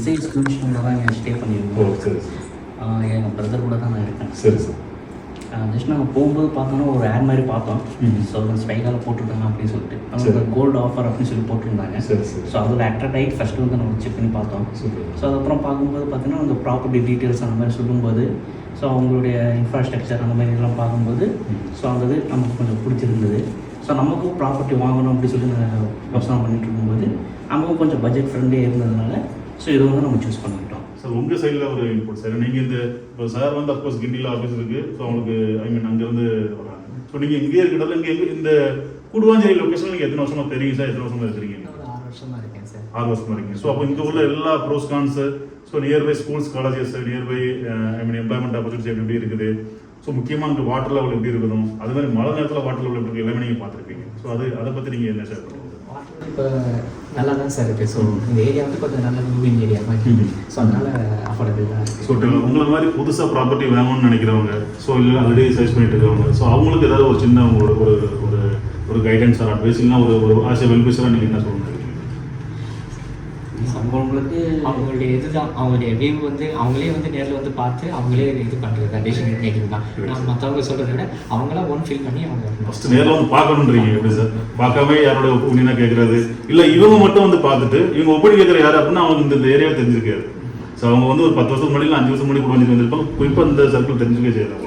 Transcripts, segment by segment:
SI ஸ்கூல்ஸில் தான் நான் stay பண்ணியிருக்கோம். சரி சார். எங்கள் பிரதர் கூட தான் நான் இருக்கேன். சரி சார். ஜஸ்ட் நாங்கள் போகும்போது பார்த்தோன்னா ஒரு ஆட் மாதிரி பார்த்தோம். ஸோ ஸ்பைக்கால் போட்டுருக்காங்க அப்படின்னு சொல்லிட்டு அவங்க கோல்டு ஆஃபர் அப்படின்னு சொல்லி போட்டிருந்தாங்க. சரி சார். ஸோ அதில் அட்ராக்ட் ஆகிட்டு ஃபஸ்ட்டு வந்து நம்ம செக் பண்ணி பார்த்தோம். ஸோ அதுக்கப்புறம் பார்க்கும்போது பார்த்தீங்கன்னா அவங்க ப்ராப்பர்ட்டி டீட்டெயில்ஸ் அந்த மாதிரி சொல்லும்போது ஸோ அவங்களுடைய இன்ஃப்ராஸ்ட்ரக்சர் அந்த மாதிரி எல்லாம் பார்க்கும்போது ஸோ அந்த இது நமக்கு கொஞ்சம் பிடிச்சிருந்தது. ஸோ நமக்கும் ப்ராப்பர்ட்டி வாங்கணும் அப்படின்னு சொல்லி நாங்கள் யோசனை பண்ணிட்டு இருக்கும்போது நமக்கும் கொஞ்சம் பட்ஜெட் ஃப்ரெண்ட்லியாக இருந்ததுனால ஸோ இது வந்து நம்ம சூஸ் பண்ணிக்கிட்டோம். சார் உங்கள் சைடில் ஒரு இன்புட் சார், நீங்கள் இந்த இப்போ சார் வந்து அஃப்கோர்ஸ் கிண்டியில் ஆஃபீஸ் இருக்குது. ஸோ அவங்களுக்கு அங்கேருந்து வராங்க. ஸோ நீங்கள் இங்கேயே இருக்கிறதால இங்கே இந்த கூடுவாஞ்சேரி லொக்கேஷனில் நீங்கள் எத்தனை வருஷமாக தெரியும் சார்? எத்தனை வருஷமாக இருக்கிறீங்க? 6 வருஷமாக இருக்கேன் சார். 6 வருஷமாக இருக்கீங்க. ஸோ அப்போ இங்கே உள்ள எல்லா pros cons, so nearby schools colleges, nearby employment opportunity எப்படி இருக்குது, ஸோ முக்கியமாக அங்கே வாட்டர் லெவல் எப்படி இருக்கணும், அது மாதிரி மழை நேரத்தில் வாட்டர் லெவல் எப்படி இருக்குது எல்லாமே நீங்கள் பார்த்துருப்பீங்க. ஸோ அதை பற்றி நீங்கள் என்ன ஷேர் பண்ணுங்கள்? இப்போ நல்லா தான் சார் இருக்குது. ஸோ இந்த ஏரியா வந்து கொஞ்சம் நல்ல மூவிங் ஏரியா மாதிரி. ஸோ அதனால் அஃபோர்டபுள் தான் இருக்குது. ஸோ உங்களை மாதிரி புதுசாக ப்ராப்பர்ட்டி வாங்கணும்னு நினைக்கிறவங்க, ஸோ இல்லை ஆல்ரெடி சர்ச் பண்ணிட்டு இருக்கிறவங்க, ஸோ அவங்களுக்கு ஏதாவது ஒரு சின்ன ஒரு ஒரு ஒரு கைடன்ஸ் ஆர் அட்வைஸ் இல்லைனா ஒரு ஆஸ் எ வெல்விஷராக நீங்கள் என்ன சொல்லுங்கள்? அவங்களுக்கு அவங்களுடைய இதுதான், அவங்களுடைய வியூ வந்து அவங்களே வந்து நேரில் வந்து பார்த்து அவங்களே இது பண்ணுறது தான், டெசிஷன் மேக்கிங் தான். நான் மற்றவங்க சொல்கிறத விட அவங்களாம் ஒன் ஃபீல் பண்ணி அவங்க ஃபஸ்ட்டு நேரில் வந்து பார்க்கணுன்றீங்க. எப்படி சார் பார்க்காம யாரோட ஒப்பீனியனாக கேட்குறது இல்லை, இவங்க மட்டும் வந்து பார்த்துட்டு இவங்க ஒப்பீனியன் கேட்குற யார் அப்படின்னா அவங்களுக்கு இந்த ஏரியாவை தெரிஞ்சிருக்காரு. ஸோ அவங்க வந்து ஒரு 10 வருஷத்துக்கு முன்னாடி 5 வருஷம் முன்னாடி கூட வந்து வந்திருப்பாங்க, குறிப்பாக இந்த சர்க்கிள் தெரிஞ்சுக்கே செய்யறாங்க.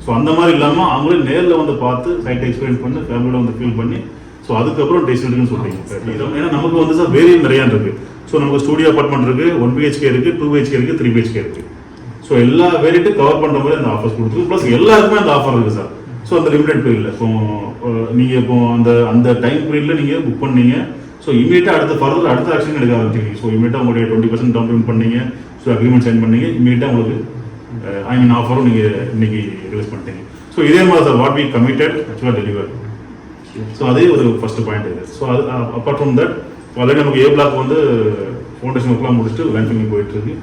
ஸோ அந்த மாதிரி இல்லாமல் அவங்களே நேரில் வந்து பார்த்து சைட்டை எக்ஸ்பீரியன்ஸ் பண்ணி ஃபேமிலியோட வந்து ஃபீல் பண்ணி ஸோ அதுக்கப்புறம் டெசிஷன் எடுக்குன்னு சொல்கிறீங்க. ஏன்னா நமக்கு வந்து சார் வேரியன் நிறையா இருக்குது. ஸோ நமக்கு ஸ்டூடியோ அப்பார்ட்மெண்ட் இருக்குது, 1 BHK இருக்குது, 2 BHK இருக்குது, 3 BHK இருக்குது. ஸோ எல்லா வேரியண்ட்டும் கவர் பண்ணுற மாதிரி அந்த ஆஃபர்ஸ் கொடுத்துருக்கு. ப்ளஸ் எல்லாருக்குமே அந்த ஆஃபர் இருக்குது சார். ஸோ அந்த லிமிடெட் பீரியடில் இப்போ நீங்கள் இப்போ அந்த டைம் பீரியடில் நீங்கள் புக் பண்ணீங்க, ஸோ இமீடியட்டாக அடுத்த ஆக்ஷன் எடுக்க ஆரம்பிச்சிங்க. ஸோ இமீடியட்டாக உங்களுடைய 20% டவுன் பேமெண்ட் பண்ணீங்க, ஸோ அக்ரிமெண்ட் சைன் பண்ணீங்க, இமீடியட்டாக உங்களுக்கு ஆஃபரும் நீங்கள் இன்னைக்கு ரிலீஸ் பண்ணிட்டீங்க. ஸோ இதே மாதிரி சார் வாட் வி கமிட்டட் ஆக்சுவலாக டெலிவர். ஸோ அதே ஒரு ஃபர்ஸ்ட் பாயிண்ட் இது. ஸோ அது அப்பார்ட் ஃப்ரம் தட் ஆல்ரெடி நமக்கு ஏ பிளாக் வந்து ஃபவுண்டேஷன் ஒர்க்லாம் முடிச்சுட்டு லேண்ட் ஃபில்லிங் போயிட்டு இருக்கு.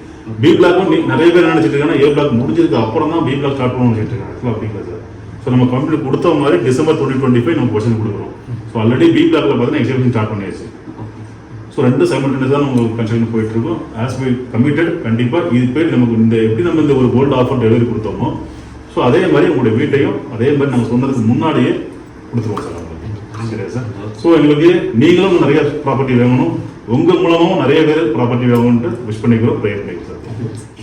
பி பிளாக்கும் நிறைய பேர் நினைச்சிட்டு இருக்காங்கன்னா ஏ பிளாக் முடிஞ்சதுக்கு அப்புறம் தான் பி பிளாக் ஸ்டார்ட் பண்ணணும்னு நினைச்சிட்டு இருக்காங்க. ஆக்சுவலாக அப்படிங்களா சார்? ஸோ நம்ம கம்ப்ளீட் கொடுத்த மாதிரி டிசம்பர் 2025 நம்ம பொசிஷன் கொடுக்குறோம். ஸோ ஆல்ரெடி பி பிளாக்ல பார்த்தீங்கன்னா எக்ஸிபிஷன் ஸ்டார்ட் பண்ணியாச்சு. ஸோ 2 சைமல்டேனியஸாக தான் நம்ம கன்ஸ்ட்ரக்ஷன் போயிட்டு இருக்கோம். ஆஸ் வி கமிட்டட் கண்டிப்பாக இது போய் நமக்கு எப்படி நம்ம இந்த ஒரு கோல்டு ஆஃபர் டெலிவரி கொடுத்தோமோ ஸோ அதே மாதிரி உங்களுடைய வீட்டையும் அதே மாதிரி நம்ம சொன்னதுக்கு முன்னாடியே கொடுத்துருவோம் சார். சரியா சார்? ஸோ எங்களுக்கு நீங்களும் நிறைய ப்ராப்பர்ட்டி வாங்கணும், உங்கள் மூலமும் நிறைய பேர் ப்ராப்பர்ட்டி வாங்கணும்ட்டு விஷ் பண்ணிக்கிறோம், ப்ரேயர் பண்ணிக்கிறோம் சார்.